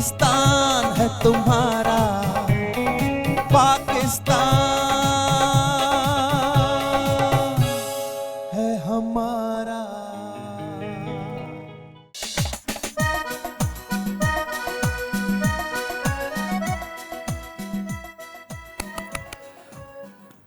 पाकिस्तान है तुम्हारा, पाकिस्तान है हमारा।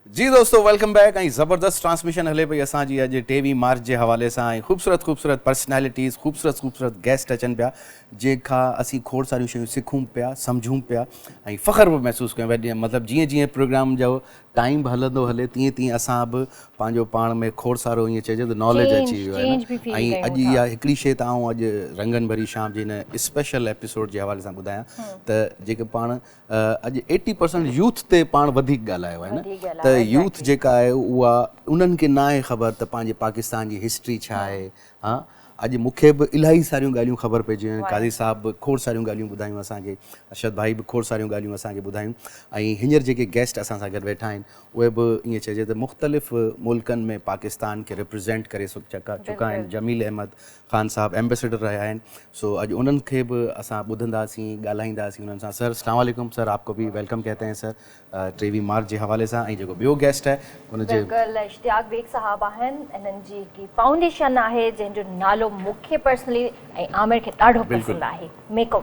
जी दोस्तों, वेलकम बैक। ऐं ज़बरदस्त ट्रांसमिशन हले पई असांजी अॼु 23 मार्च जे हवाले सां। ऐं ख़ूबसूरत पर्सनैलिटीज़, ख़ूबसूरत गेस्ट अचनि पिया, जंहिंखां असीं खोड़ सारियूं शयूं सिखूं पिया, सम्झूं पिया ऐं फ़ख़्रु बि महसूसु कयूं पिया। मतिलबु जीअं जीअं प्रोग्राम जो टाइम बि हलंदो हले, तीअं तीअं असां बि पंहिंजो पाण में खोड़ सारो ईअं चइजे त नॉलेज अची वियो आहे न। ऐं अॼु इहा हिकिड़ी शइ त आउं अॼु रंगन भरी शाम जे हिन स्पेशल एपिसोड जे हवाले सां ॿुधायां त जेके पाण अॼु 80% यूथ ते पाण वधीक ॻाल्हायो आहे न। त यूथ जेका आहे उहा उन्हनि खे न आहे ख़बर त पंहिंजे पाकिस्तान जी हिस्ट्री छा आहे। हा, अॼु मूंखे बि इलाही सारियूं ॻाल्हियूं ख़बर पइजियूं आहिनि। काज़ी साहब बि खोड़ सारियूं ॻाल्हियूं ॿुधायूं असांखे, अरशद भाई बि खोड़ सारियूं ॻाल्हियूं असांखे ॿुधायूं। ऐं हींअर जेके गेस्ट असां सां गॾु वेठा आहिनि उहे बि ईअं चइजे त मुख़्तलिफ़ मुल्कनि में पाकिस्तान खे रिप्रेज़ेंट करे चुका आहिनि। जमील अहमद ख़ान साहब एम्बेसडर रहिया आहिनि। सो अॼु उन्हनि खे बि असां ॿुधंदासीं, ॻाल्हाईंदासीं उन्हनि सां। सर अस्सलाम वालेकुम सर, आपको भी वेलकम कहते हैं सर 23 मार्च जे हवाले सां। ऐं जेको ॿियो गेस्ट आहे उनजे इश्तियाक बेग साहब आहिनि। इन्हनि जी हिकड़ी फाउंडेशन आहे जंहिंजो नालो मूंखे पर्सनली ऐं आमिर खे ॾाढो पसंदि आहे, make a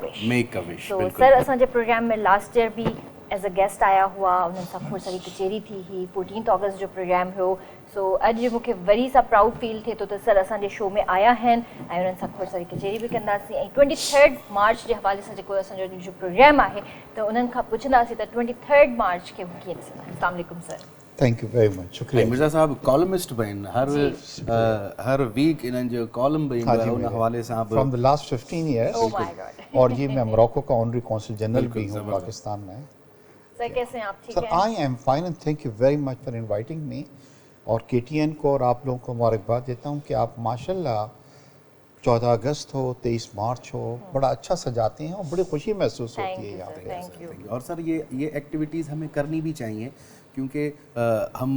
wish. So sir असांजे प्रोग्राम में last year be as a guest आया हुआ, उन्हनि सां खोड़ सारी कचेरी थी हुई। 14 अगस्त जो प्रोग्राम हुयो। सो अॼु मूंखे वरी सां प्राउड फील थिए थो त सर असांजे शो में आया आहिनि ऐं उन्हनि सां खोड़ सारी कचेरी बि कंदासीं। ऐं 23 मार्च जे हवाले सां जेको असांजो जो प्रोग्राम आहे त उन्हनि खां पुछंदासीं त 23 मार्च खे कीअं ॾिसंदा। अस्सलाम वालेकुम sir. Thank you very much, शुक्रिया। मिर्ज़ा साहब कॉलमिस्ट भी आहिनि, हर वीक इन्हनि जो कॉलम भी ईंदो आहे उन हवाले सां। From the last 15 years. Oh my God. और ये मैं मोरक्को का ऑनरी कौंसल जनरल भी हूँ पाकिस्तान में। सर कैसे हैं आप? ठीक हैं? Sir I am fine and thank you very much for inviting me. और KTN को और आप लोगों को मुबारकबाद देता हूँ कि आप माशाल्लाह 14 अगस्त हो, 23 मार्च हो, बड़ा अच्छा सजाते हैं और बड़ी खुशी महसूस होती है यहाँ पे। और सर ये एक्टिविटीज़ हमें करनी भी चाहिए, क्योंकि हम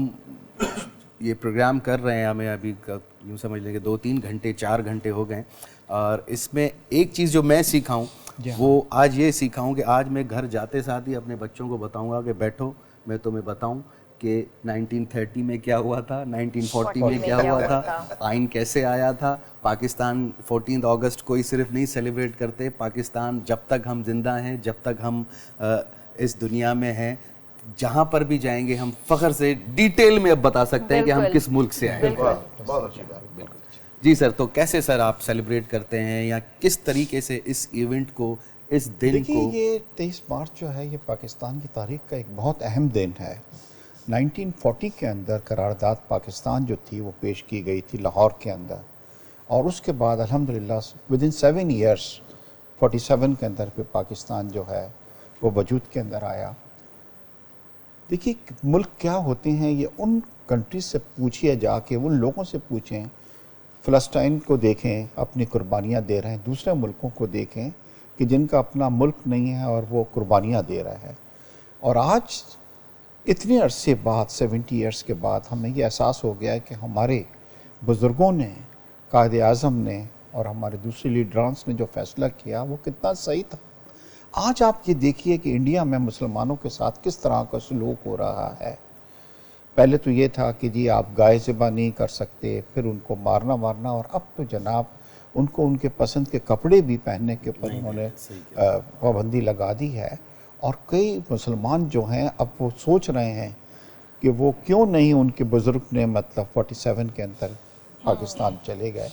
ये प्रोग्राम कर रहे हैं, हमें अभी यूँ समझ लें कि 2-3 घंटे 4 घंटे हो गए। और इसमें एक चीज़ जो मैं सीखा हूँ वो आज ये सीखा हूँ कि आज मैं घर जाते साथ ही अपने बच्चों को बताऊँगा कि बैठो मैं तुम्हें बताऊँ कि 1930 में क्या हुआ था, 1940 में क्या हुआ था, आइन कैसे आया था। पाकिस्तान 14 अगस्त कोई सिर्फ नहीं सेलिब्रेट करते, पाकिस्तान जब तक हम जिंदा हैं, जब तक हम इस दुनिया में हैं, जहाँ पर भी जाएंगे हम फ़ख्र से डिटेल में अब बता सकते हैं कि हम किस मुल्क से आए हैं। बहुत अच्छी बात। बिल्कुल जी सर। तो कैसे सर आप सेलिब्रेट करते हैं या किस तरीके से इस इवेंट को, इस दिन को? ये 23 मार्च जो है ये पाकिस्तान की तारीख का एक बहुत अहम दिन है। 1940 के अंदर करारदाद पाकिस्तान जो थी वो पेश की गई थी लाहौर के अंदर, और उसके बाद अल्हम्दुलिल्लाह विद इन 7 ईयर्स 47 के अंदर फिर पाकिस्तान जो है वो वजूद के अंदर आया। देखिए मुल्क क्या होते हैं ये उन कंट्रीज से पूछिए, जाके उन लोगों से पूछें। फ़लस्तीन को देखें, अपनी कुर्बानियाँ दे रहे हैं, दूसरे मुल्कों को देखें कि जिनका अपना मुल्क नहीं है और वो कुर्बानियाँ दे रहे हैं। और आज इतने अरसे बाद 70 ईयर्स के बाद हमें ये एहसास हो गया है कि हमारे बुज़ुर्गों ने, कायदे आज़म ने और हमारे दूसरे लीडरान्स ने जो फ़ैसला किया वो कितना सही था। आज आप ये देखिए कि इंडिया में मुसलमानों के साथ किस तरह का सलूक हो रहा है। पहले तो ये था कि जी आप गाय ज़िबा नहीं कर सकते, फिर उनको मारना, और अब तो जनाब उनको उनके पसंद के कपड़े भी पहनने के ऊपर उन्होंने पाबंदी लगा दी है। और कई मुसलमान जो हैं अब वो सोच रहे हैं कि वो क्यों नहीं उनके बुज़ुर्ग ने मतलब 47 के अंदर पाकिस्तान चले गए।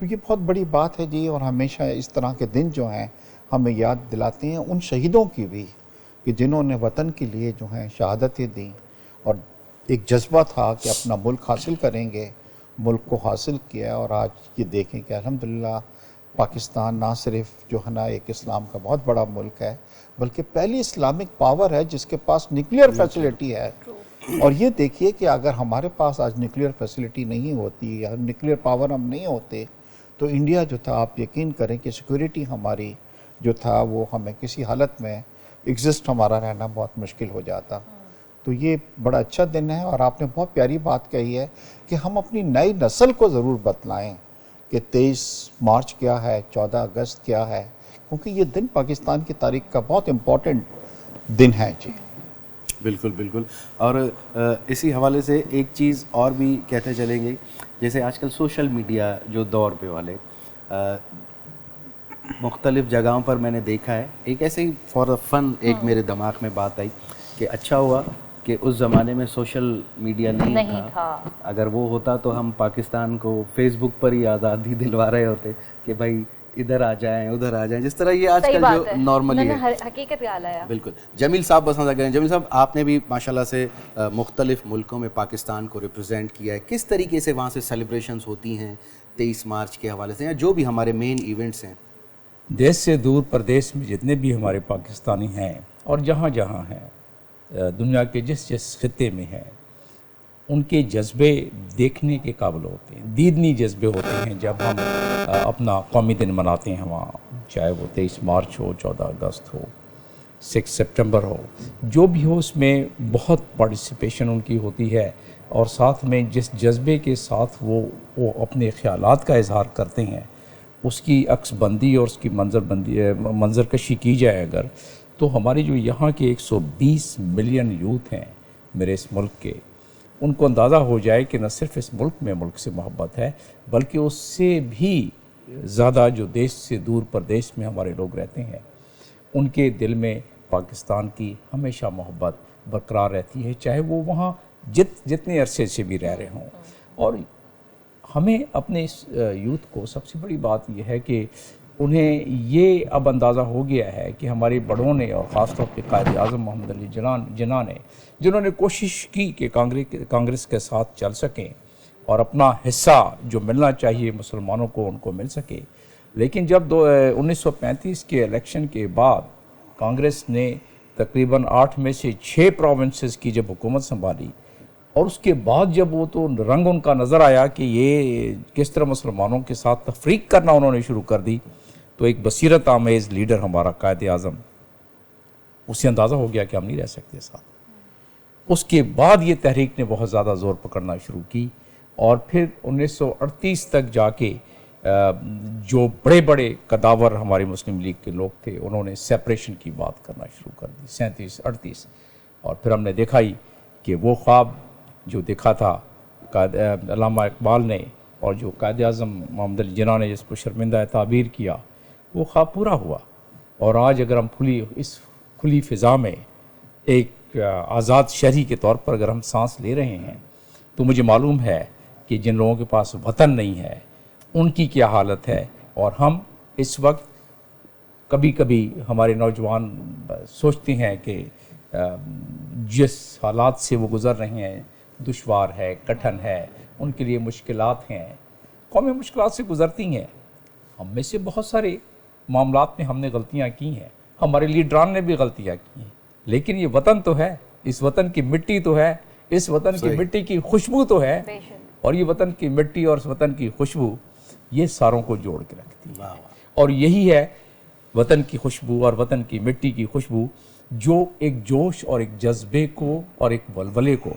तो ये बहुत बड़ी बात है जी। और हमेशा इस तरह के दिन जो हैं हमें याद दिलाते हैं उन शहीदों की भी कि जिन्होंने वतन के लिए जो हैं शहादतें दी, और एक जज्बा था कि अपना मुल्क हासिल करेंगे, मुल्क को हासिल किया। और आज ये देखें कि अल्हम्दुलिल्लाह पाकिस्तान ना सिर्फ जो है ना एक इस्लाम का बहुत बड़ा मुल्क है, बल्कि पहली इस्लामिक पावर है जिसके पास न्यूक्लियर फैसिलिटी है। और ये देखिए कि अगर हमारे पास आज न्यूक्लियर फैसिलिटी नहीं होती या न्यूक्लियर पावर हम नहीं होते तो इंडिया जो था, आप यकीन करें कि सिक्योरिटी हमारी जो था वो हमें किसी हालत में एग्जिस्ट हमारा रहना बहुत मुश्किल हो जाता। तो ये बड़ा अच्छा दिन है। और आपने बहुत प्यारी बात कही है कि हम अपनी नई नस्ल को ज़रूर बतलाएं कि 23 मार्च क्या है, 14 अगस्त क्या है, क्योंकि ये दिन पाकिस्तान की तारीख का बहुत इम्पोर्टेंट दिन है जी। बिल्कुल बिल्कुल। और इसी हवाले से एक चीज़ और भी कहते चलेंगे, जैसे आजकल सोशल मीडिया जो दौर पे वाले मुख्तलिफ़ जगहों पर मैंने देखा है, एक ऐसे ही फॉर अ फन एक मेरे दिमाग में बात आई कि अच्छा हुआ कि उस ज़माने में सोशल मीडिया नहीं था। अगर वो होता तो हम पाकिस्तान को फेसबुक पर ही आज़ादी दिलवा रहे होते कि भाई इधर आ जाएं उधर आ जाएं, जिस तरह ये आजकल जो नॉर्मली है। हकीकत याद आया। बिल्कुल। जमील साहब बस करें, जमील साहब आपने भी माशाल्लाह से मुख्तलिफ़ मुल्कों में पाकिस्तान को रिप्रेजेंट किया है, किस तरीके से वहाँ से सेलिब्रेशंस होती हैं 23 मार्च के हवाले से, या जो भी हमारे मेन इवेंट्स हैं? देश से दूर प्रदेश में जितने भी हमारे पाकिस्तानी हैं और जहाँ जहाँ हैं, दुनिया के जिस जिस खित्ते में हैं, उनके जज्बे देखने के काबिल होते हैं। दीदनी जज्बे होते हैं जब हम अपना कौमी दिन मनाते हैं वहाँ, चाहे वो 23 मार्च हो, 14 अगस्त हो, 6 सितंबर हो, जो भी हो, उसमें बहुत पार्टिसिपेशन उनकी होती है। और साथ में जिस जज्बे के साथ वो अपने ख़यालात का इजहार करते हैं, उसकी अक्सबंदी और उसकी मंजरकशी की जाए अगर, तो हमारी जो यहाँ के 120 मिलियन यूथ हैं मेरे इस मुल्क के, उनको अंदाज़ा हो जाए कि न सिर्फ इस मुल्क में मुल्क से मोहब्बत है, बल्कि उससे भी ज़्यादा जो देश से दूर प्रदेश में हमारे लोग रहते हैं, उनके दिल में पाकिस्तान की हमेशा मोहब्बत बरकरार रहती है, चाहे वो वहाँ जितने अरसे से भी रह रहे हों। और हमें अपने इस यूथ को सबसे बड़ी बात यह है कि उन्हें ये अब अंदाज़ा हो गया है कि हमारे बड़ों ने, और ख़ास तौर पे कायद आज़म मोहम्मद अली जिन्ना ने, जिन्होंने कोशिश की कि कांग्रेस के साथ चल सकें और अपना हिस्सा जो मिलना चाहिए मुसलमानों को उनको मिल सके, लेकिन जब 1935 के इलेक्शन के बाद कांग्रेस ने तकरीबन 8 में से 6 प्रोविंसेस की जब हुकूमत संभाली, और उसके बाद जब वो तो रंग उनका नज़र आया कि ये किस तरह मुसलमानों के साथ तफरीक करना उन्होंने शुरू कर दी, तो एक बसीरत आमेज़ लीडर हमारा कायद आज़म, उसे अंदाज़ा हो गया कि हम नहीं रह सकते साथ। उसके बाद ये तहरीक ने बहुत ज़्यादा ज़ोर पकड़ना शुरू की, और फिर 1938 तक जाके जो बड़े बड़े कदावर हमारी मुस्लिम लीग के लोग थे, उन्होंने सेपरेशन की बात करना शुरू कर दी 37-38। और फिर हमने देखा ही कि वो ख्वाब जो देखा था अल्लामा इकबाल ने, और जो कायद आज़म मोहम्मद अली जिन्ना ने जिसको शर्मिंदा ताबीर किया, वो ख्वाब पूरा हुआ। और आज अगर हम इस खुली फ़िज़ा में एक आज़ाद शहरी के तौर पर अगर हम सांस ले रहे हैं, तो मुझे मालूम है कि जिन लोगों के पास वतन नहीं है उनकी क्या हालत है। और हम इस वक्त कभी कभी हमारे नौजवान सोचते हैं कि जिस हालात से वो गुज़र रहे हैं दुश्वार है, कठिन है, उनके लिए मुश्किलात हैं, कौमें मुश्किलात से गुज़रती हैं। हम में से बहुत सारे मामलात में हमने गलतियां की हैं, हमारे लीडरान ने भी गलतियां की हैं, लेकिन ये वतन तो है, इस वतन की मिट्टी तो है, इस वतन की मिट्टी की खुशबू तो है, और ये वतन की मिट्टी और इस वतन की खुशबू ये सारों को जोड़ के रखती है। और यही है वतन की खुशबू और वतन की मिट्टी की खुशबू, जो एक जोश और एक जज्बे को और एक वलवले को,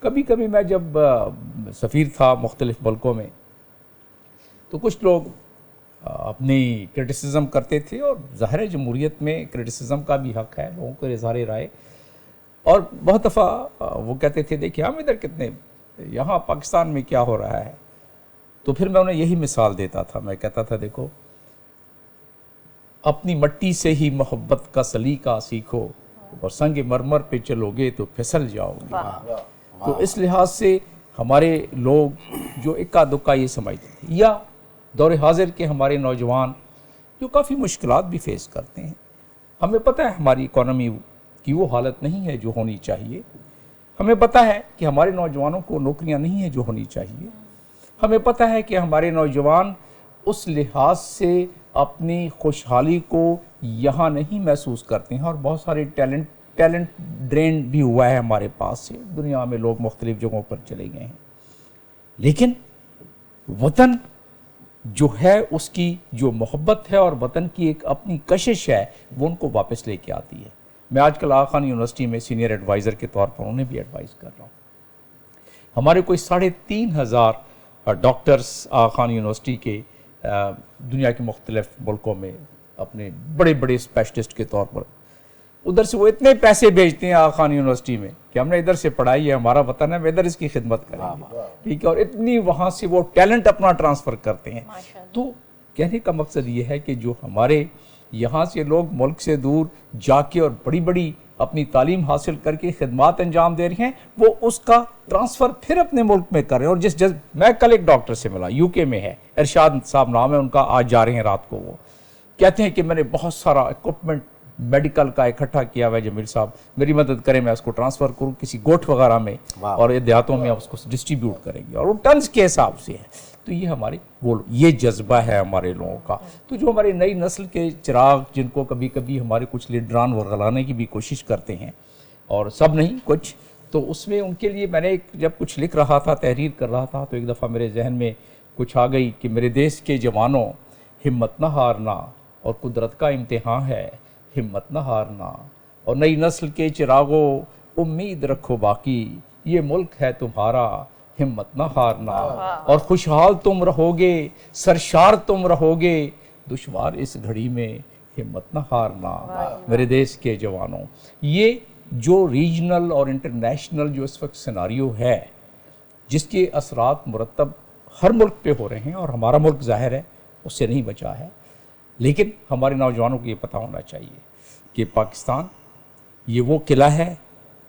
कभी कभी मैं जब सफ़ीर था मुख्तलिफ़ मुल्कों में, तो कुछ लोग अपनी क्रिटिसिज्म करते थे, और ज़ाहिर जमहूरियत में क्रिटिसिज्म का भी हक़ है, लोगों को इज़हार राय। और बहुत दफ़ा वो कहते थे देखिए हम इधर कितने, यहाँ पाकिस्तान में क्या हो रहा है। तो फिर मैं उन्हें यही मिसाल देता था, मैं कहता था देखो अपनी मट्टी से ही मोहब्बत का सलीका सीखो, और संग मरमर पे चलोगे तो फिसल जाओगे। तो इस लिहाज से हमारे लोग जो इक्का दुक्का ये समझते थे, या दौर हाजिर के हमारे नौजवान जो काफ़ी मुश्किलात भी फेस करते हैं, हमें पता है हमारी इकॉनमी की वो हालत नहीं है जो होनी चाहिए, हमें पता है कि हमारे नौजवानों को नौकरियां नहीं है जो होनी चाहिए, हमें पता है कि हमारे नौजवान उस लिहाज से अपनी खुशहाली को यहाँ नहीं महसूस करते हैं, और बहुत सारे टैलेंट ड्रेन भी हुआ है हमारे पास से, दुनिया में लोग मुख्तलिफ जगहों पर चले गए हैं। लेकिन वतन जो है उसकी जो मोहब्बत है और वतन की एक अपनी कशिश है, वो उनको वापस लेके आती है। मैं आजकल आगा खान यूनिवर्सिटी में सीनियर एडवाइज़र के तौर पर उन्हें भी एडवाइस कर रहा हूँ। हमारे कोई 3,500 डॉक्टर्स आगा खान यूनिवर्सिटी के दुनिया के मुख्तलिफ मुल्कों में अपने बड़े बड़े स्पेशलिस्ट के तौर पर। उधर से वो इतने पैसे भेजते हैं आगा खान यूनिवर्सिटी में कि हमने इधर से पढ़ाई है, हमारा वतन है, हम इधर इसकी खिदमत करेंगे, ठीक है। और इतनी वहाँ से वो टैलेंट अपना ट्रांसफ़र करते हैं। तो कहने का मकसद ये है कि जो हमारे यहाँ से लोग मुल्क से दूर जाके और बड़ी बड़ी अपनी तालीम हासिल करके खिदमत अंजाम दे रहे हैं, वो उसका ट्रांसफ़र फिर अपने मुल्क में कर रहे हैं। और जिस मैं कल एक डॉक्टर से मिला, यूके में है, इरशाद साहब नाम है उनका, आज जा रहे हैं रात को। वो कहते हैं कि मैंने बहुत सारा इक्विपमेंट मेडिकल का इकट्ठा किया हुआ है, जमील साहब मेरी मदद करें, मैं उसको ट्रांसफ़र करूँ किसी गोठ वगैरह में और देहातों में उसको डिस्ट्रीब्यूट करेंगे, और वो टन्स के हिसाब से है। तो ये हमारे वो ये जज्बा है हमारे लोगों का। तो जो हमारी नई नस्ल के चिराग, जिनको कभी कभी हमारे कुछ लीडरान वर्गलाने की भी कोशिश करते हैं, और सब नहीं कुछ, तो उसमें उनके लिए मैंने जब कुछ लिख रहा था, तहरीर कर रहा था, तो एक दफ़ा मेरे जहन में कुछ आ गई कि मेरे देश के जवानों हिम्मत न हारना, और कुदरत का इम्तिहान है हिम्मत न हारना, और नई नस्ल के चिरागों उम्मीद रखो बाकी, ये मुल्क है तुम्हारा हिम्मत न हारना, और खुशहाल तुम रहोगे, सरशार तुम रहोगे, दुश्वार इस घड़ी में हिम्मत न हारना मेरे देश के जवानों। ये जो रीजनल और इंटरनेशनल जो इस वक्त सिनारियो है, जिसके असरात मुरतब हर मुल्क पे हो रहे हैं, और हमारा मुल्क ज़ाहिर है उससे नहीं बचा है, लेकिन हमारे नौजवानों को ये पता होना चाहिए कि पाकिस्तान ये वो किला है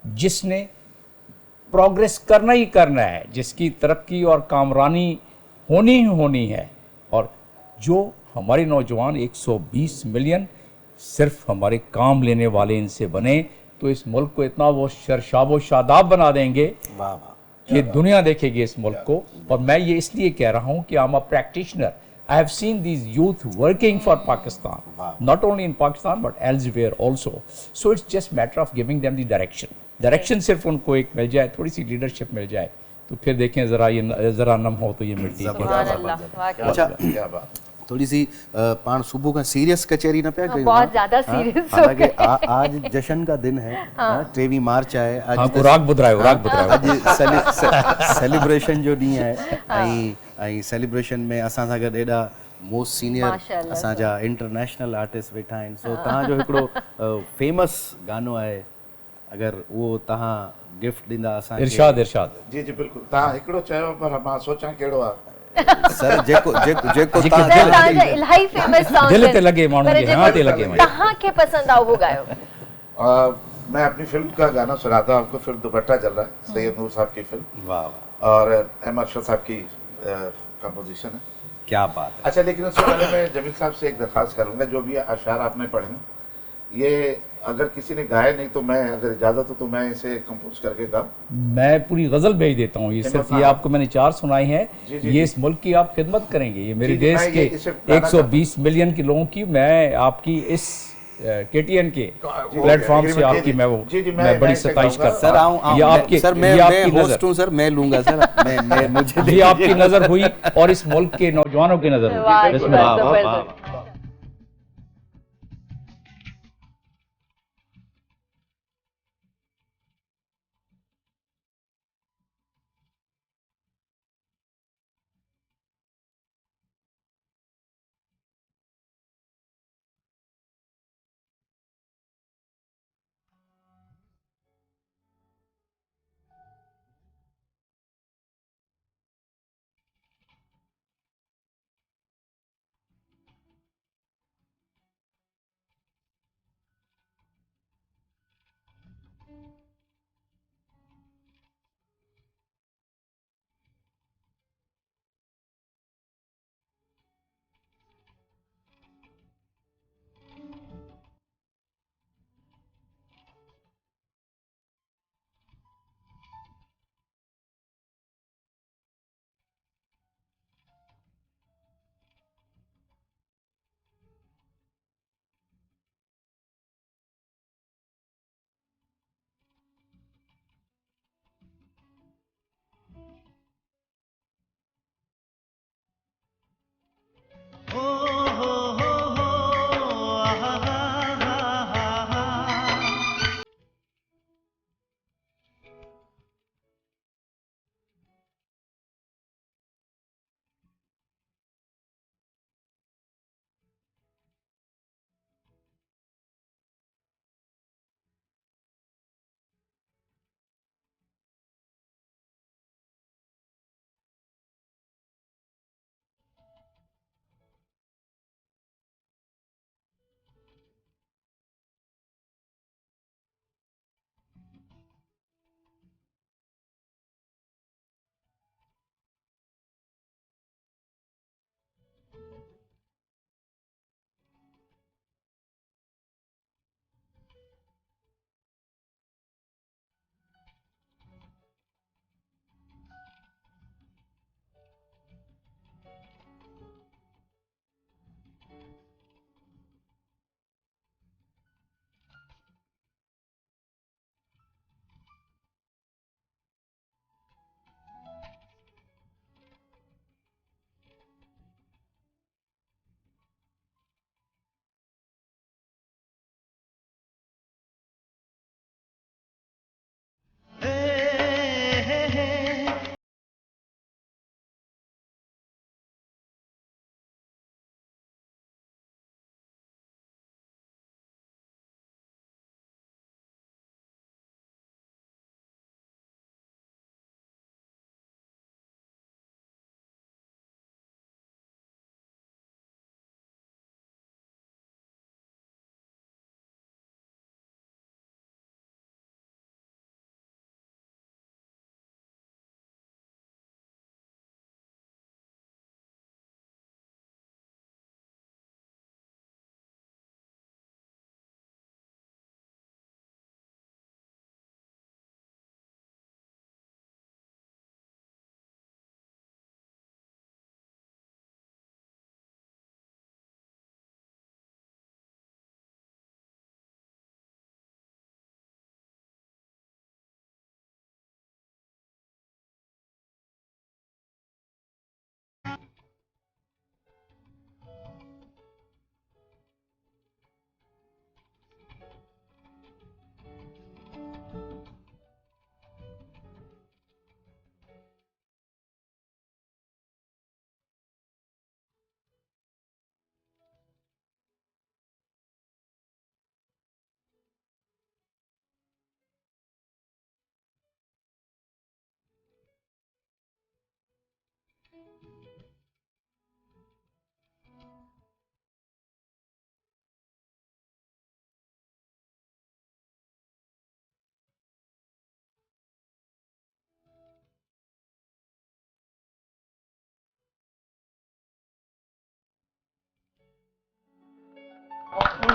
जिसने प्रोग्रेस करना ही करना है, जिसकी तरक्की और कामरानी होनी ही होनी है। और जो हमारे नौजवान 120 मिलियन सिर्फ हमारे काम लेने वाले इनसे बने, तो इस मुल्क को इतना वो शरशाबो शादाब बना देंगे कि दुनिया देखेगी इस मुल्क को। और मैं ये इसलिए कह रहा हूँ कि I am a practitioner, I have seen these youth working for Pakistan, not only in Pakistan but elsewhere also. So it's just matter of giving them the direction. Direction सिर्फ उनको एक मिल जाए, थोड़ी सी लीडरशिप मिल जाए, तो फिर देखें ज़रा ये ज़रा नम हो तो ये मिट्टी है। अच्छा, थोड़ी सी पाण सुबह का सीरियस कचहरी न पिया कयूं, बहुत ज़्यादा सीरियस। हालांकि आज जशन का दिन है, 23 मार्च आहे, आज राग बुधरायो आज सेलिब्रेशन जो ॾींहुं आहे, ऐं सेलिब्रेशन में असां सां गॾु एॾा मोस्ट सीनियर असांजा इंटरनेशनल आर्टिस्ट वेठा आहिनि। सो तव्हांजो हिकिड़ो फेमस गानो आहे, अगरि उहो तव्हां गिफ्ट ॾींदा असांखे। इरशाद जी जी बिल्कुलु, तव्हां हिकिड़ो चयो पर मां सोचां कहिड़ो आहे। सर जेको इलाही फेमस सॉन्ग दिल ते लगे माण्हू के हाँ ते लगे तव्हांखे पसंद आहे वो गायो। मैं अपनी फिल्म का गाना सुनाता हूँ आपको। फिल्म दुपट्टा चल रहा है, सैयद नूर साहब की फिल्म, वाह और अहमद शाह साहब की कंपोजिशन है। क्या बात है। अच्छा, लेकिन उससे पहले मैं जमील साहब से एक दरख्वास्त करूँगा, जो भी अशार आपने पढ़े ये अगर किसी ने गाए नहीं तो मैं, अगर इजाज़त हो तो मैं इसे कंपोज करके गाऊं। मैं पूरी गज़ल भेज देता हूँ। ये सिर्फ ये आपको मैंने 4 सुनाई है, ये इस मुल्क की आप खिदमत करेंगे, ये मेरे देश के 120 मिलियन के लोगों की, मैं आपकी इस KTN के प्लेटफॉर्म से आपकी मैं बड़ी सताइश करता हूँ। ये आपकी नज़र सर मैं लूंगा सर, मुझे ये आपकी नज़र हुई और इस मुल्क के नौजवानों की नज़र हुई।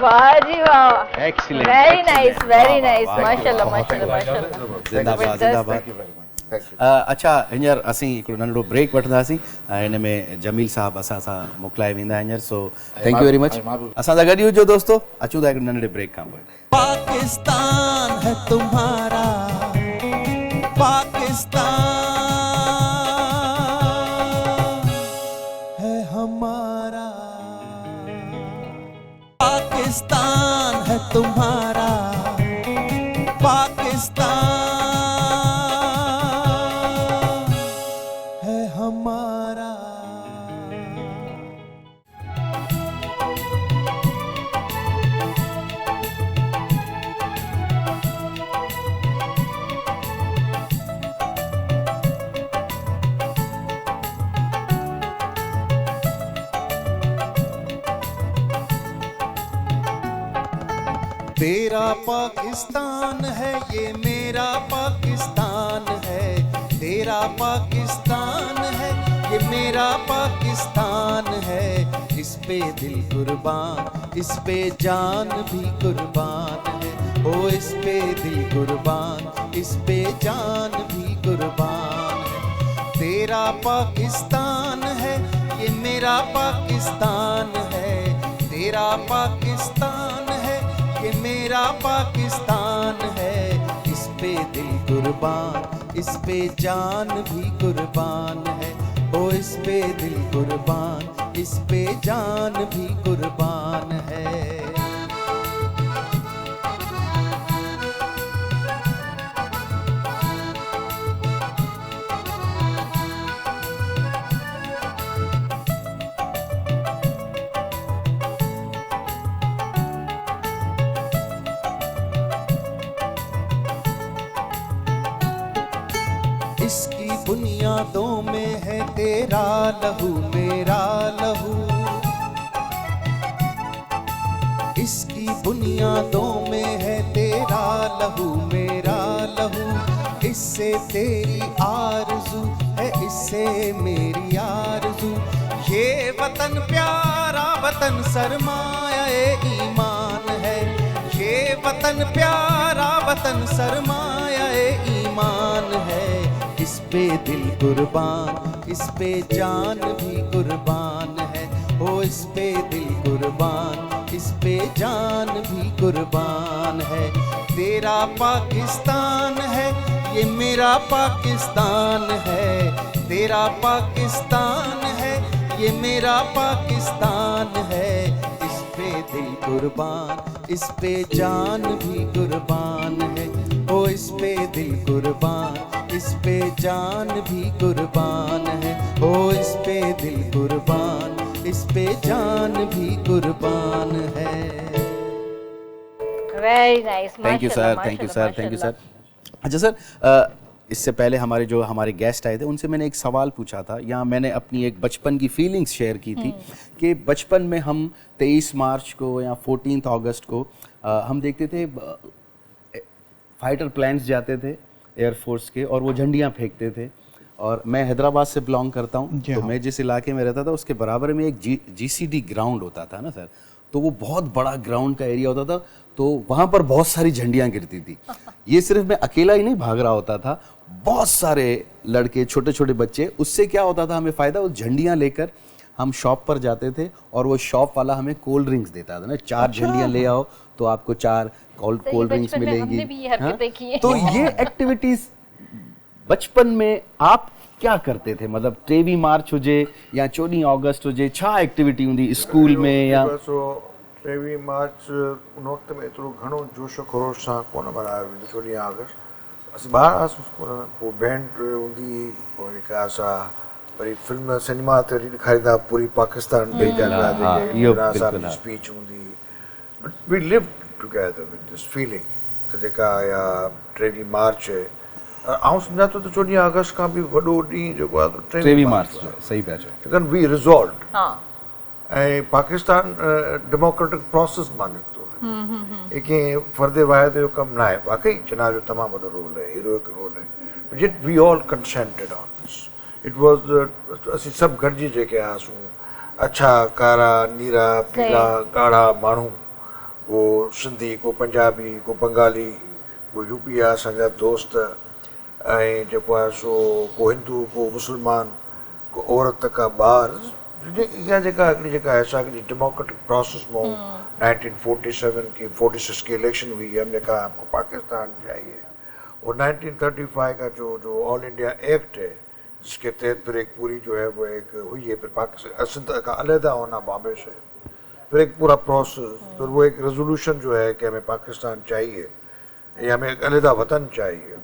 वाह जी वाह, Excellent, very nice, excellent. Very वाह, नाइस, वाह, वाह, माशाल्लाह वाह, माशाल्लाह माशाल्लाह। ज़िंदाबाद ज़िंदाबाद। अच्छा हींअर असीं हिकिड़ो नंढिड़ो ब्रेक वठंदासीं ऐं हिन में जमील साहब असां सां मोकिलाए वेंदा हींअर, so thank you very much. असां सां गॾु ई हुजो दोस्तो, अचूं था हिकिड़े नंढिड़े ब्रेक खां पोइ। पाकिस्तान है तुम्हारा, पाकिस्तान है हमारा, पाकिस्तान है तुम्हारा, पाकिस्तान है हमारा। तेरा पाकिस्तान है ये मेरा पाकिस्तान है, तेरा पाकिस्तान है ये मेरा पाकिस्तान है। इस पे दिल कुर्बान, इस पे जान भी कुर्बान है, ओ इस पे दिल कुर्बान, इस पे जान भी कुर्बान है। तेरा पाकिस्तान है ये मेरा पाकिस्तान है, तेरा पाकिस्तान है ये मेरा पाकिस्तान है। इस पे दिल कुर्बान, इस पे जान भी कुर्बान है, ओ इस पे दिल कुर्बान, इस पे जान भी कुर्बान है। इसकी बुनियादों में है तेरा लहू मेरा लहू, इसकी बुनियादों में है तेरा लहू मेरा लहू। इससे तेरी आरज़ू है, इससे मेरी आरज़ू। ये वतन प्यारा वतन सरमाए ईमान है, ये वतन प्यारा वतन सरमाए ईमान है। इस पे दिल कुर्बान, इस पे जान भी कुर्बान है, ओ इस पे दिल कुर्बान, इस पे जान भी कुर्बान है। तेरा पाकिस्तान है ये मेरा पाकिस्तान है, तेरा पाकिस्तान है ये मेरा पाकिस्तान है। इस पे दिल कुर्बान, इस पे जान भी कुर्बान है, ओ इस पे दिल कुर्बान, इस पे जान भी कुर्बान है, ओ इस पे दिल कुर्बान, इस पे जान भी कुर्बान है। Very nice, thank you sir, thank you sir, thank you sir. अच्छा सर, इससे पहले हमारे गेस्ट आए थे, उनसे मैंने एक सवाल पूछा था, या मैंने अपनी एक बचपन की फीलिंग्स शेयर की थी कि बचपन में हम 23 मार्च को या 14 अगस्त को हम देखते थे फाइटर प्लेन्स जाते थे एयरफोर्स के, और वो झंडियाँ फेंकते थे। और मैं हैदराबाद से बिलोंग करता हूँ, तो मैं जिस इलाके में रहता था उसके बराबर में एक GCD ग्राउंड होता था ना सर, तो वो बहुत बड़ा ग्राउंड का एरिया होता था, तो वहाँ पर बहुत सारी झंडियाँ गिरती थी। ये सिर्फ मैं अकेला ही नहीं भाग रहा होता था, बहुत सारे लड़के छोटे छोटे बच्चे। उससे क्या होता था हमें फ़ायदा, वो झंडियाँ लेकर हम शॉप पर जाते थे और वो शॉप वाला हमें कोल्ड ड्रिंक्स देता था ना, 4 झंडियाँ ले आओ तो आपको 4 कोल्ड ड्रिंक्स मिलेगी। हाँ? तो ये एक्टिविटीज़ बचपन में आप क्या करते थे, मतलब 23 मार्च हुजे या 14 अगस्त हुजे, छा एक्टिविटी हुंदी स्कूल में? या 23 मार्च उन वक़्त में एतिरो घणो जोश ख़रोश सां कोन मल्हायो वेंदो। 14 अगस्त असीं ॿार हुआसीं, पोइ बैंड हूंदी, पोइ हिकु असां वरी फिल्म सिनेमा ते वरी ॾेखारींदा पूरी पाकिस्तान ॾेई करे असांजी स्पीच हूंदी। But we live together with this feeling. त जेका या 23 मार्च आउं सम्झां थो त 14 अगस्त खां बि वॾो ॾींहुं जेको आहे 23 मार्च सही पिया चओ। लेकिन वी रिज़ॉल्व ऐं पाकिस्तान डेमोक्रेटिक प्रोसेस मां निकितो आहे। कंहिं फ़र्दे वाहिद जो कमु न आहे, वाकई जिना जो तमामु वॾो रोल आहे, हीरोइक रोल आहे, but yet we all consented on this. It was असीं सभु गॾिजी जेके हुआसीं, अछा कारा नीरा पीला ॻाढ़ा माण्हू, को सिंधी, को पंजाबी, को बंगाली, को यूपी आहे असांजा दोस्त, ऐं जेको आहे सो को हिंदू, को मुस्लमान, को औरत का ॿार, इहा जेका हिकिड़ी जेका आहे असांजी डेमोक्रेटिक प्रोसेस में 1947 की 46 की इलेक्शन हुई, हमने कहा आपको पाकिस्तान चाहिए, और 1935 का जो ऑल इंडिया एक्ट है जिसके तहत फिर एक पूरी जो है वो एक हुई है, फिर पाकिस्तान सिंध का अलहदा होना बॉम्बे से, फिर एक पूरा प्रोसेस, फिर वो एक रेजोल्यूशन जो है कि हमें पाकिस्तान चाहिए या हमें एक अलहदा वतन चाहिए।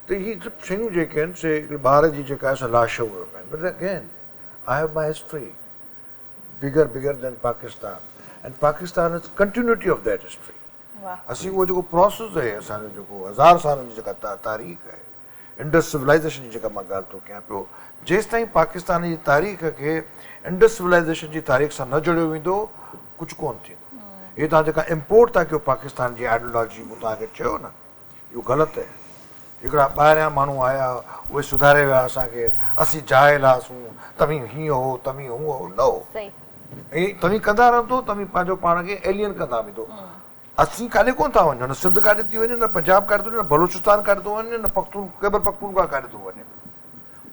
तो ये सब शयूं जेके आहिनि से भारत जी जेका आहे लाशऊर आहिनि, but again I have my history bigger than Pakistan, and Pakistan is continuity of that history. असीं वो जो प्रोसेस है असांजो जेको 1000 सालनि जी जेका तारीख़ है, इंडस सिविलाइजेशन जी जेका मां ॻाल्हि थो कयां पियो, जेसि ताईं पाकिस्तान जी तारीख़ खे इंडस सिविलाइजेशन जी तारीख़ सां न जुड़ियो वेंदो कुझु कोन थींदो। ये तव्हां जेका इम्पोर्ट था कयो पाकिस्तान जी आइडियोलॉजी, मूं तव्हांखे चयो न, इहो ग़लति आहे। हिकिड़ा ॿाहिरियां माण्हू आया, उहे सुधारे विया असांखे, असीं जाइल हुआसीं, तव्हीं हीअं हो, तव्हीं हूअं हो, न हो। ऐं तव्हीं कंदा रहंदो, तव्हीं पंहिंजो पाण खे एलियन कंदा वेंदो। असीं काॾे कोन था वञूं, न सिंध काॾे थी वञे, न पंजाब काॾे थो वञे, न बलूचिस्तान काॾे थो वञे, न खैबर पख्तूनख्वा काॾे थो वञे।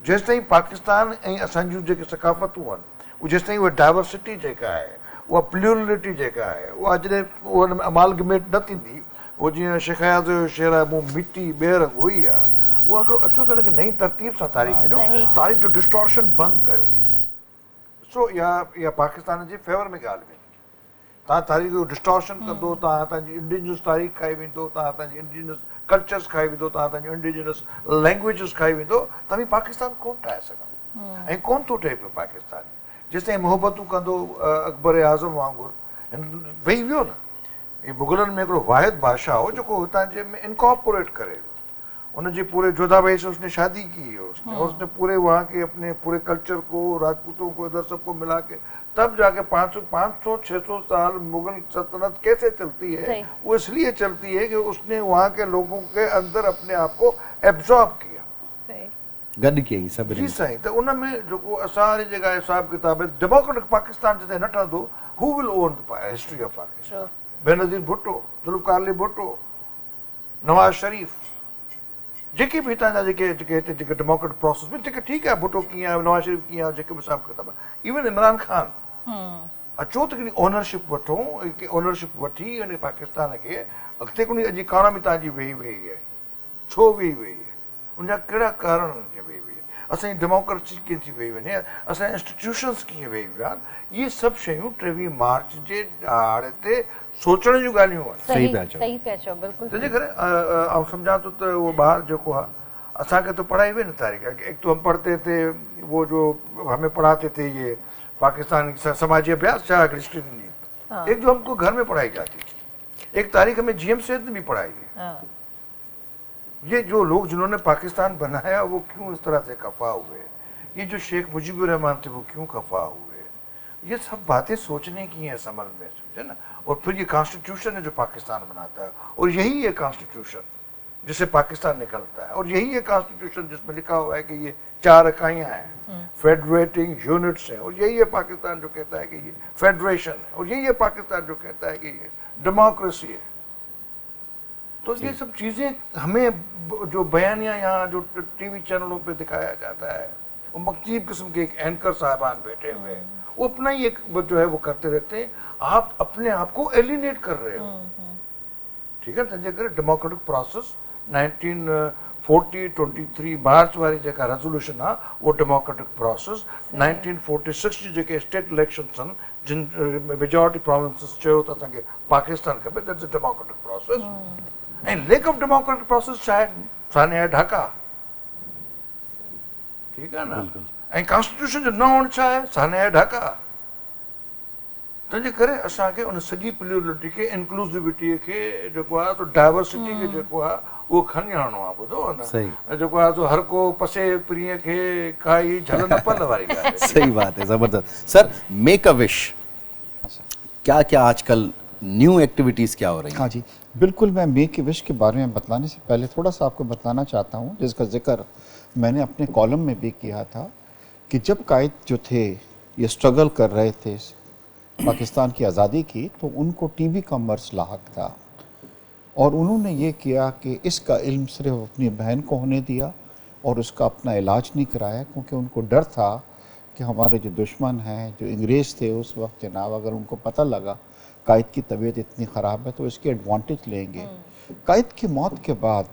जेसि ताईं पाकिस्तान ऐं असांजूं जेके सकाफ़तूं आहिनि, उहे जेसि ताईं उहा डाइवर्सिटी जेका आहे, उहा प्लूरलिटी जेका आहे, उहा जॾहिं उहा अमालगमेट न थींदी, उहो जीअं शेख हयात जो शेर आहे, मूं मिटी बेरंग हुई आहे, उहा हिकिड़ो अचो त हिनखे नई तरतीब सां तारीख़ ॾियो, तारीख़ जो डिस्टॉर्शन बंदि कयो। सो इहा पाकिस्तान जे फेवर में ॻाल्हि वेंदी। तव्हां तारीख़ जो डिस्टॉर्शन कंदो, तव्हांजी इंडिजिनस तारीख़ खाई वेंदो, तव्हांजी इंडिजिनस कल्चर्स खाई वेंदो, तव्हांजी इंडिजिनस लैंग्वेजिस खाई वेंदो, तव्हीं पाकिस्तान कोन ठाहे सघंदो ऐं कोन थो ठहे पियो पाकिस्तान। जेसिताईं मोहबतूं कंदो अकबर आज़म वांगुरु वेही वियो न, ये मुग़लनि में हिकिड़ो वाहिद बादशाह हो जेको हितां जे में इनकॉर्पोरेट करे, उनजे पूरे जोधाबाई से उसने शादी की है, उसने पूरे वहाँ के अपने पूरे कल्चर को, राजपूतों को, इधर सबको मिला के तब जाके 500-600 साल मुग़ल सल्तनत कैसे चलती है, वो इसलिए चलती है कि उसने वहाँ के लोगों के अंदर अपने आप को एब्जॉर्ब किया, गॾु कयईं सभिनी। जी साईं। त उन में जेको असांजी जेका हिसाब किताब है, डेमोक्रेटिक पाकिस्तान जिते न ठहंदो, who will own the history of Pakistan. Benazir Bhutto, Zulfikar Ali Bhutto, Nawaz Sharif, जेके बि हितां जा जेके हिते जेके डेमोक्रेटिक प्रोसेस में जेके ठीकु आहे, भुट्टो कीअं आहे, नवाज़ शरीफ कीअं आहे, जेके बि हिसाब किताब आहे, इवन इमरान ख़ान अचो त हिकिड़ी ओनरशिप वठो, ओनरशिप वठी अने पाकिस्तान खे अॻिते कोन। अॼु इकॉनमी तव्हांजी वेही आहे, छो वेही आहे, उनजा कहिड़ा कारण वेही आहे, असांजी डेमोक्रेसी कीअं थी वेही वञे, असांजा इंस्टीट्यूशन्स कीअं वेही विया आहिनि, इहे सभु शयूं 23 मार्च जे ॾहाड़े ते सोचण जूं ॻाल्हियूं आहिनि। तंहिंजे करे आउं सम्झां थो त उहो ॿार जेको आहे, असांखे तो पढ़ाई हुई न तारीख़, एक तो हम पढ़ते थे वो जो हमें पढ़ाते थे ये पाकिस्तान समाजी अभ्यास चाहे हिस्ट्री दी, एक जो हमको घर में पढ़ाई जाती थी, एक तारीख हमें जीएम सैयद ने भी पढ़ाई है। ये जो लोग जिन्होंने पाकिस्तान बनाया वो क्यों इस तरह से खफा हुए, ये जो शेख मुजीबुर रहमान थे वो क्यों खफा हुए, ये सब बातें सोचने की हैं समझ में, समझे ना। और फिर ये कॉन्स्टिट्यूशन है जो पाकिस्तान बनाता है, और यही है कॉन्स्टिट्यूशन जिससे पाकिस्तान निकलता है, और यही है कॉन्स्टिट्यूशन जिसमें लिखा हुआ है कि ये 4 इकाइयाँ हैं, फेडरेटिंग यूनिट्स हैं, और यही है पाकिस्तान जो कहता है कि ये फेडरेशन है, और यही है पाकिस्तान जो कहता है कि ये डेमोक्रेसी है। तो ये सब चीज़ें हमें जो बयानियाँ यहाँ जो टीवी चैनलों पे दिखाया जाता है, वो मकतीब किस्म के एक एंकर साहबान बैठे हुए हैं, वो अपना ही एक जो है वो करते रहते हैं, आप अपने आप को एलिनेट कर रहे हो, ठीक है। तंहिंजे करे डेमोक्रेटिक प्रोसेस 1923 मार्च वारी जेका रेजोल्यूशन आहे वो डेमोक्रेटिक प्रोसेस, 1946 जी जेके स्टेट इलेक्शन्स आहिनि जिन मेजॉरिटी प्रोविंसेस चयो त असांखे पाकिस्तान खपे, दैट्स अ डेमोक्रेटिक प्रोसेस। ऐं लेक ऑफ डेमोक्रेटिक प्रोसेस छा आहे, साने आहे ढाका, ठीकु आहे न। ऐं कॉन्स्टिट्यूशन जो न हुअणु छा आहे, साने आहे ढाका। तंहिंजे करे असांखे उन सॼी प्लूरलिटी खे, इंक्लूसिविटी खे जेको आहे, डाइवर्सिटी खे जेको आहे उहो खणी आणणो आहे। ॿुधो न, जेको आहे हर को पसे प्रिय खे काई झल न पल वारी ॻाल्हि आहे। सही बात है, जबरदस्त। सर, मेक अ विश, क्या क्या आजकल न्यू एक्टिविटीज़ क्या हो रही हैं? हाँ जी बिल्कुल, मैं मेक ए विश के बारे में बताने से पहले थोड़ा सा आपको बताना चाहता हूँ, जिसका जिक्र मैंने अपने कॉलम में भी किया था कि जब कायद जो थे ये स्ट्रगल कर रहे थे पाकिस्तान की आज़ादी की, तो उनको टीबी का मर्ज लाहक था और उन्होंने ये किया कि इसका इल्म सिर्फ अपनी बहन को होने दिया और उसका अपना इलाज नहीं कराया, क्योंकि उनको डर था कि हमारे जो दुश्मन हैं, जो अंग्रेज़ थे उस वक्त जनाब, अगर उनको पता लगा कायद की तबीयत इतनी ख़राब है तो इसके एडवांटेज लेंगे। कायद की मौत के बाद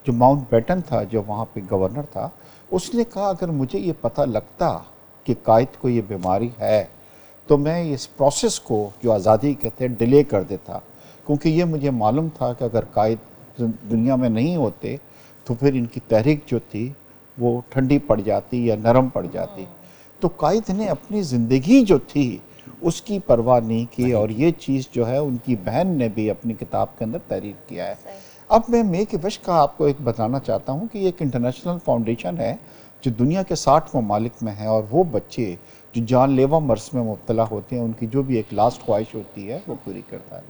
जो माउंट बैटन था, जो वहाँ पे गवर्नर था, उसने कहा अगर मुझे ये पता लगता कि कायद को ये बीमारी है तो मैं इस प्रोसेस को जो आज़ादी कहते हैं डिले कर देता, क्योंकि ये मुझे मालूम था कि अगर कायद दुनिया में नहीं होते तो फिर इनकी तहरीक जो थी वो ठंडी पड़ जाती या नरम पड़ जाती। तो कायद ने अपनी ज़िंदगी जो थी उसकी परवाह नहीं की और ये चीज़ जो है उनकी बहन ने भी अपनी किताब के अंदर तहरीर किया है। अब मैं मेक ए विश का आपको एक बताना चाहता हूँ कि ये एक इंटरनेशनल फाउंडेशन है जो दुनिया के 60 ममालिक में है और वो बच्चे जो जानलेवा मर्ज में मुब्तला होते हैं उनकी जो भी एक लास्ट ख्वाहिश होती है वो पूरी करता है।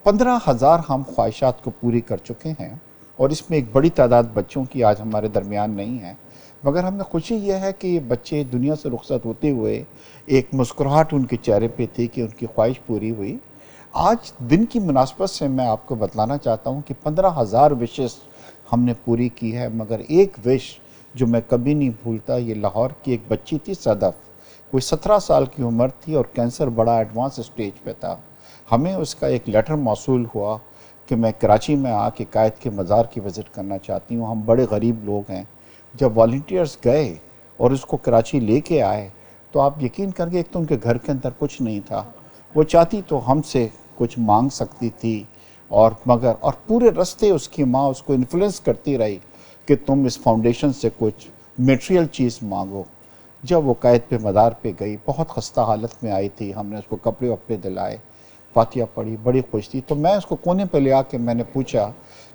15,000 हम ख्वाहिशात को पूरी कर चुके हैं और इसमें एक बड़ी तादाद बच्चों की आज हमारे दरमियान नहीं है, मगर हमें खुशी यह है कि ये बच्चे दुनिया से रुखसत होते हुए एक मुस्कुराहट उनके चेहरे पे थी कि उनकी ख्वाहिश पूरी हुई। आज दिन की मुनासबत से मैं आपको बतलाना चाहता हूँ कि 15,000 विशेष हमने पूरी की है, मगर एक विश जो मैं कभी नहीं भूलता, ये लाहौर की एक बच्ची थी सदफ, कोई 17 साल की उम्र थी और कैंसर बड़ा एडवांस स्टेज पे था। हमें उसका एक लेटर मौसूल हुआ कि मैं कराची में आके कायद के मज़ार की विज़िट करना चाहती हूँ, हम बड़े गरीब लोग हैं। जब वॉलंटियर्स गए और उसको कराची लेके आए तो आप यकीन करके, एक तो उनके घर के अंदर कुछ नहीं था, वो चाहती तो हमसे कुछ मांग सकती थी और मगर और पूरे रास्ते उसकी माँ उसको इन्फ्लुएंस करती रही कि तुम इस फाउंडेशन से कुछ मटेरियल चीज़ मांगो। जब वो कायद पे मज़ार पे गई, बहुत खस्ता हालत में आई थी, हमने उसको कपड़े वपड़े दिलाए, फातिहा पढ़ी, बड़ी खुश थी। तो मैं उसको कोने पे ले आके मैंने पूछा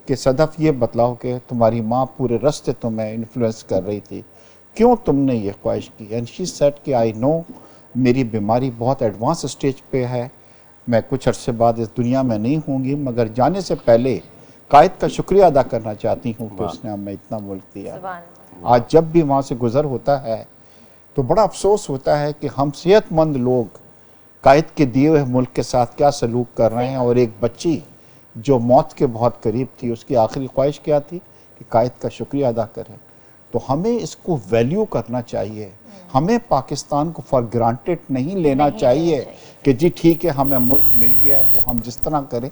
कि सदफ ये बतलाओ कि तुम्हारी माँ पूरे रास्ते तुम्हें इन्फ्लुएंस कर रही थी, क्यों तुमने ये ख्वाहिश की? एंड शी सेड कि आई नो मेरी बीमारी बहुत एडवांस स्टेज पे है, मैं कुछ अरसे बाद इस दुनिया में नहीं होंगी, मगर जाने से पहले कायद का शुक्रिया अदा करना चाहती हूँ कि उसने हमें इतना मुल्क दिया। आज जब भी वहाँ से गुजर होता है तो बड़ा अफसोस होता है कि हम सेहतमंद लोग कायद के दिए हुए मुल्क के साथ क्या सलूक कर रहे हैं। और एक बच्ची जो मौत के बहुत करीब थी, उसकी आखिरी ख्वाहिश क्या थी कि कायद का शुक्रिया अदा करें। तो हमें इसको वैल्यू करना चाहिए, हमें पाकिस्तान को फॉर ग्रांटेड नहीं लेना चाहिए कि जी ठीक है हमें मुल्क मिल गया तो हम जिस तरह करें,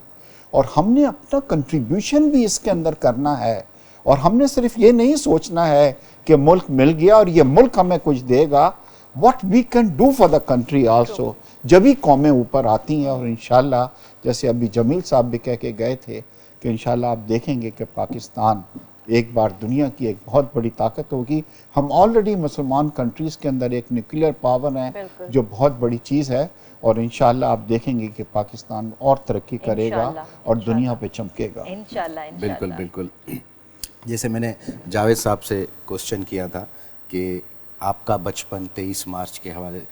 और हमने अपना कंट्रीब्यूशन भी इसके अंदर करना है। और हमने सिर्फ ये नहीं सोचना है कि मुल्क मिल गया और ये मुल्क हमें कुछ देगा, what we can do for the country also. जब भी कौमें ऊपर आती हैं और इंशाल्लाह जैसे अभी जमील साहब भी कह के गए थे कि इंशाल्लाह आप देखेंगे कि पाकिस्तान एक बार दुनिया की एक बहुत बड़ी ताकत होगी। हम ऑलरेडी मुसलमान कंट्रीज़ के अंदर एक न्यूक्लियर पावर है जो बहुत बड़ी चीज़ है, और इंशाल्लाह आप देखेंगे कि पाकिस्तान और तरक्की करेगा और दुनिया पे चमकेगा इंशाल्लाह। बिल्कुल बिल्कुल। जैसे मैंने जावेद साहब से क्वेश्चन किया था कि आपका बचपन 23 मार्च के हवाले,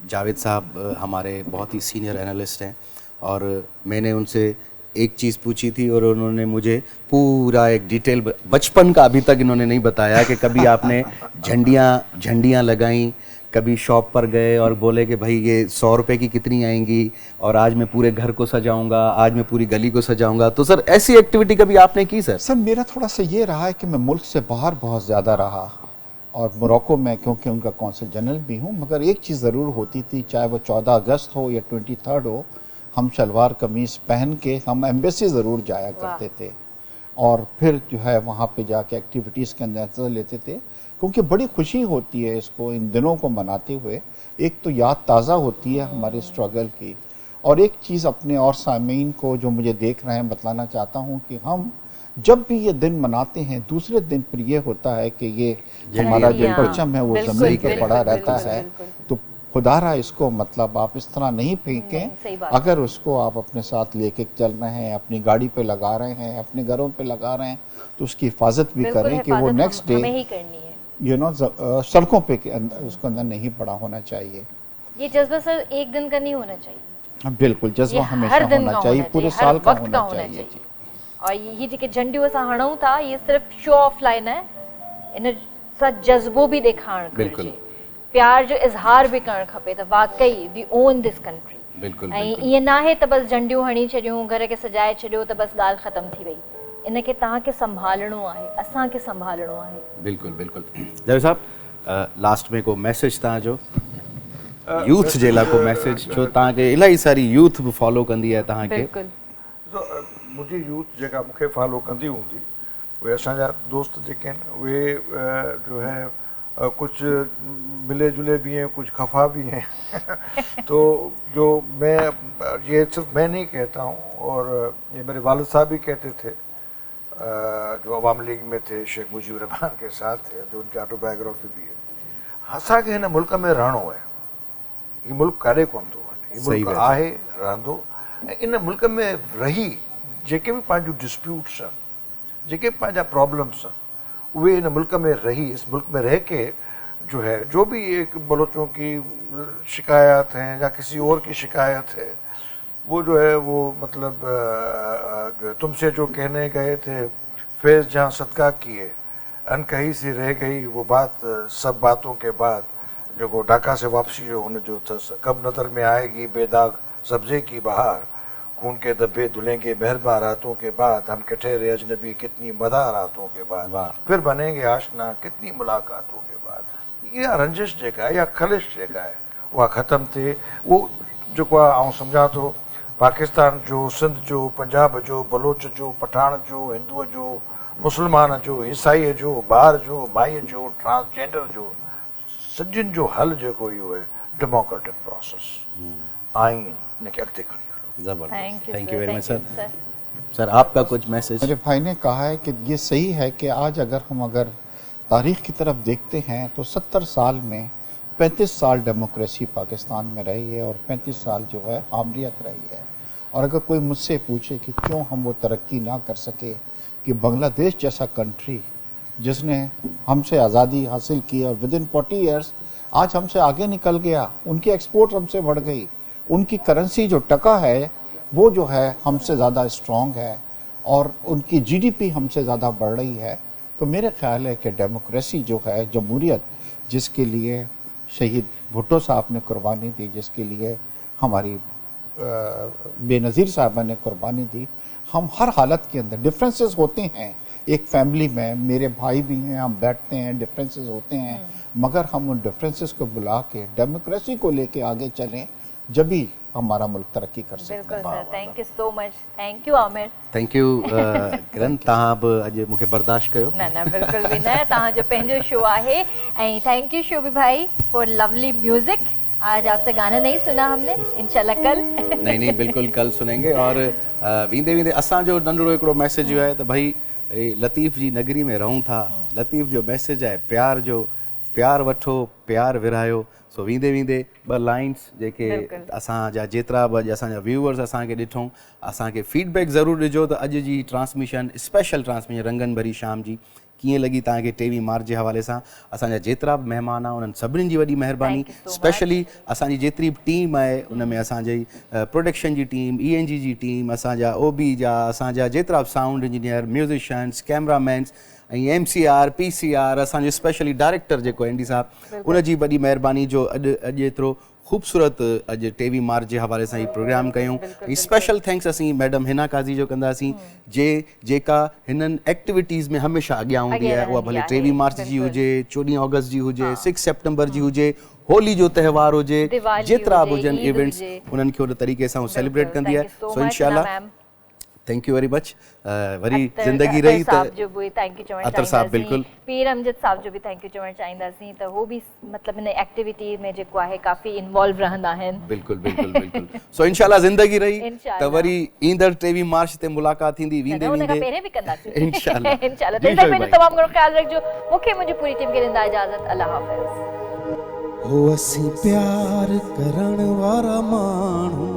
जावेद साहब हमारे बहुत ही सीनियर एनालिस्ट हैं और मैंने उनसे एक चीज़ पूछी थी और उन्होंने मुझे पूरा एक डिटेल बचपन का अभी तक इन्होंने नहीं बताया कि कभी आपने झंडियाँ लगाई, कभी शॉप पर गए और बोले कि भाई ये 100 रुपये की कितनी आएंगी और आज मैं पूरे घर को सजाऊंगा, आज मैं पूरी गली को सजाऊंगा। तो सर ऐसी एक्टिविटी कभी आपने की? सर मेरा थोड़ा सा ये रहा है कि मैं मुल्क से बाहर बहुत ज़्यादा रहा और मोरक्को में क्योंकि उनका कौंसल जनरल भी हूँ, मगर एक चीज़ ज़रूर होती थी, चाहे वो 14 अगस्त हो या 23 हो, हम शलवार कमीज़ पहन के हम एम्बेसी ज़रूर जाया करते थे और फिर जो है वहाँ पे जाके एक्टिविटीज़ के अंदर हिस्सा लेते थे, क्योंकि बड़ी खुशी होती है इसको इन दिनों को मनाते हुए। एक तो याद ताज़ा होती है हमारे स्ट्रगल की, और एक चीज़ अपने और सामीन को जो मुझे देख रहे हैं बतलाना चाहता हूँ कि हम जब भी ये दिन मनाते हैं दूसरे दिन पर ये होता है कि ये हमारा जो परचम है वो ज़मीन पर पड़ा रहता है। तो खुदारा इसको मतलब आप इस तरह नहीं फेंकें, अगर उसको आप अपने साथ लेके चल रहे हैं, अपनी गाड़ी पे लगा रहे हैं, अपने घरों पे लगा रहे हैं, तो उसकी हिफाजत भी करें कि वो नेक्स्ट डे सड़कों पे के अंदर उसको अंदर नहीं पड़ा होना चाहिए। ये जज्बा सर एक दिन का नहीं होना चाहिए। बिल्कुल, जज्बा हमेशा होना चाहिए, पूरे साल का होना चाहिए। और ये जेके झंडियूं असां हणूं था, ये सिर्फ शो ऑफ लाइन है, इन सां जज्बो भी ॾेखारणु घुरिजे, प्यार जो इज़हार भी करणु खपे त वाकई वी ओन दिस कंट्री। बिल्कुलु ऐं ईअं न आहे त बसि झंडियूं हणी छॾियूं, घर खे सजाए छॾियो त बसि ॻाल्हि ख़तम थी वई। इनखे तव्हांखे संभालणो आहे, असांखे संभालणो आहे। बिल्कुलु बिल्कुलु। जावेद साहब लास्ट में को मैसेज तव्हांजो यूथ जे लाइ, को मैसेज, छो तव्हांखे इलाही सारी यूथ बि फॉलो कंदी आहे तव्हांखे। बिल्कुलु। मुंहिंजी यूथ जेका मूंखे फॉलो कंदी हूंदी, उहे असांजा दोस्त जेके आहिनि उहे जो है कुछ मिले जुले भी हैं, कुछ खफा भी हैं। तो जो मैं, ये सिर्फ मैं नहीं कहता हूँ, और ये मेरे वालिद साहब भी कहते थे, जो अवाम लीग में थे, शेख मुजीबुर रहमान के साथ थे, जो उनकी ऑटोबायोग्राफी भी है। असांखे हिन मुल्क में रहणो है, ये मुल्क काॾे कोन थो वञे, ये मुल्क आहे, रहंदो। इन मुल्क में रही जेके भी पंहिंजूं डिस्प्यूट्स आहिनि, जेके पंहिंजा प्रॉब्लम्स आहिनि, वे इन मुल्क में रही, इस मुल्क में रह के जो है, जो भी एक बलोचों की शिकायत हैं या किसी और की शिकायत है, वो जो है वो मतलब जो है तुमसे जो कहने गए थे फैज़ जहाँ सदका किए, अनकही सी रह गई वो बात, सब बातों के बाद जो ढाका से वापसी जो उन जो कब नज़र में आएगी बेदाग सब्ज़े की बहार, खून के धब्बे धुलेंगे मेहरबा रातों के बाद, हम कठहरे अजनबी कितनी मदा रातों के बाद, फिर बनेंगे आशना कितनी मुलाकातों के बाद। या रंजिश जेका है या खलिश जेका है उहा ख़त्म थिए। वो जेको आहे आउं सम्झां थो पाकिस्तान जो, सिंध जो, पंजाब जो, बलोच जो, पठान जो, हिंदूअ जो, मुस्लमान जो, ईसाईअ जो, ॿार जो, माईअ जो, ट्रांसजेंडर जो, सभिनि जो हल जेको इहो है डेमोक्रेटिक प्रोसेस, आइन इनखे अॻिते खणी। जबरदस्त, thank you very much sir. Sir आपका कुछ मैसेज? मेरे भाई ने कहा है कि ये सही है कि आज अगर तारीख़ की तरफ देखते हैं तो 70 साल में 35 साल डेमोक्रेसी पाकिस्तान में रही है और 35 साल जो है आमरीत रही है। और अगर कोई मुझसे पूछे कि क्यों हम वो तरक्की ना कर सके, कि बांग्लादेश जैसा कंट्री जिसने हमसे आज़ादी हासिल की और विद इन 40 ईयर्स आज हमसे आगे निकल गया, उनकी एक्सपोर्ट हमसे बढ़ गई, उनकी करेंसी जो टका है वो जो है हमसे ज़्यादा स्ट्रॉन्ग है और उनकी जीडीपी हमसे ज़्यादा बढ़ रही है। तो मेरे ख्याल है कि डेमोक्रेसी जो है, जमहूरियत जिसके लिए शहीद भुट्टो साहब ने कुर्बानी दी, जिसके लिए हमारी बेनज़ीर साहबा ने कुर्बानी दी, हम हर हालत के अंदर, डिफरेंसेस होते हैं एक फैमिली में, मेरे भाई भी हैं, हम बैठते हैं, डिफरेंसेस होते हैं, मगर हम उन डिफरेंसेस को बुला के डेमोक्रेसी को लेके आगे चलें, जब भी हमारा मुल्क तरक्की कर सकता है। बिल्कुल sir, thank you so much. Thank you Aamir. Thank you Kiran, तव्हां बि अॼु मूंखे बर्दाश्त कयो। न बिल्कुल भी न, तव्हांजो पंहिंजो शो आहे। ऐं थैंक यू शोभी भाई फॉर लवली म्यूजिक। आज आपसे गाना नहीं सुना हमने, इंशाल्लाह कल। नहीं बिल्कुल कल सुनेंगे। और वींदे वींदे असांजो नंढड़ो हिकिड़ो मैसेज जो आहे त भई लतीफ़ जी नगरी में रहूं था, लतीफ़ जो मैसेज आहे प्यार जो, प्यार वठो प्यार विरायो। सो वींदे वींदे ॿ लाइन्स जेके असांजा जेतिरा बि अॼु असांजा व्यूअर्स असांखे ॾिठूं, असांखे फीडबैक ज़रूरु ॾिजो त अॼु जी ट्रांसमिशन, स्पेशल ट्रांसमिशन रंगन भरी शाम जी कीअं लॻी तव्हांखे टेवी मार्च जे हवाले सां। असांजा जेतिरा बि महिमान आहे उन्हनि सभिनीनि जी वॾी महिरबानी। स्पेशली असांजी जेतिरी बि टीम आहे उन में असांजी प्रोडक्शन जी टीम, ENG जी टीम, असांजा OB जा, असांजा जेतिरा बि साउंड इंजीनियर, म्यूज़िशियन्स, कैमरामैन्स ऐं MCR, PCR, असांजो स्पेशली डायरेक्टर जेको एंडी साहब, उनजी वॾी महिरबानी जो अॼु एतिरो ख़ूबसूरत अॼु टेवी मार्च जे हवाले सां ही प्रोग्राम कयूं। ऐं स्पेशल थैंक्स असीं मैडम हिना काज़ी जो कंदासीं, जेका हिननि एक्टिविटीज़ में हमेशह अॻियां हूंदी आहे, उहा भले टेवी मार्च जी हुजे, 14 अगस्त जी हुजे, 6 सेप्टेम्बर जी हुजे, होली जो त्यौहार हुजे, जेतिरा बि हुजनि इवेंट्स, उन्हनि खे उन तरीक़े सां सेलिब्रेट कंदी आहे। सो इंशाल्लाह thank you very much. Worry ज़िंदगी रही त अतर साहब बिल्कुल, पीर अमजद साहब जो भी थैंक यू चवण चाहींदासीं त हो भी मतलब इन एक्टिविटी में जेको आहे काफ़ी इन्वॉल्व रहंदा आहिनि। बिल्कुल। सो इंशाल्लाह ज़िंदगी रही त वरी ईंदड़ टेवी मार्च ते मुलाक़ात थींदी। वींदे वींदे पहिरें भी कंदासीं इंशाल्लाह। इंशाल्लाह। तमामु घणो ख़्याल रखिजो। मूंखे मुंहिंजी पूरी टीम खे ॾींदा इजाज़त। अल्लाह हाफ़िज़। हो असीं प्यार करण वारा माण्हू,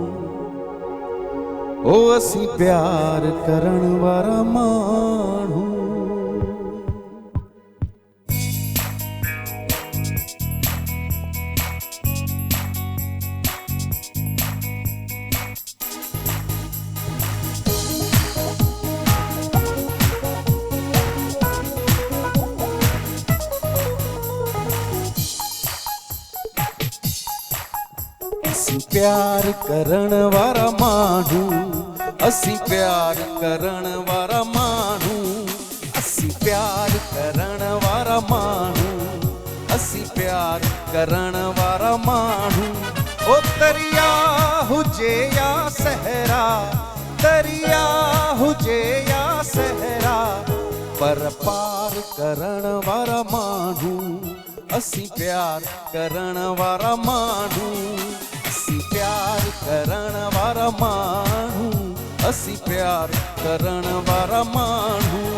ओ असीं प्यार करण वारा माण्हू। असीं प्यार करण वारा माण्हू असी प्यार करण वारा माण्हू असी प्यार करण वारा माण्हू असी प्यार करण वारा माण्हू ओ दरिया हुजे या सहरा दरिया हुजे या सहरा पर पार करण वारा माण्हू असी प्यार करण वारा माण्हू असी प्यार करण वारा माण्हू असी प्यार करण वारा माण्हू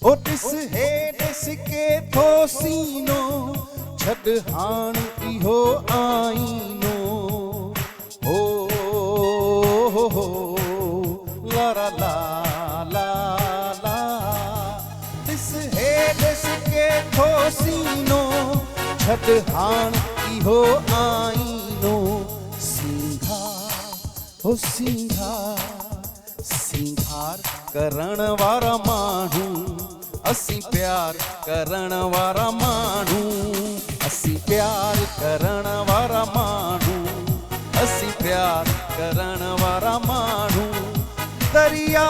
ओ ॾिस हे ॾिस के थो सीनो छॾ हाण इहो आईनो हो ला ला ला ला ॾिस हे ॾिस के थो सीनो छॾ हाण इहो आईनो सिंगार हो सिंगार सिंगार करण वारा माण्हू असी प्यार करण वारा माण्हू असी प्यार करण वारा माण्हू असी प्यार करण वारा माण्हू दरिया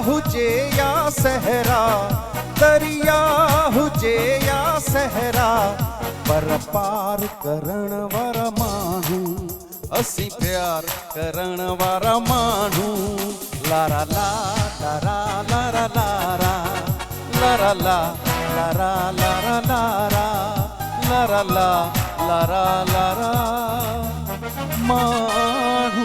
हुजे या सहरा दरिया हुजे या सहरा पर पार करण वारा माण्हू असी प्यार करण वारा माण्हू लारा ला लारा लारा लारा लारा ला लारा लारा लारा लारा ला लारा लारा माण्हू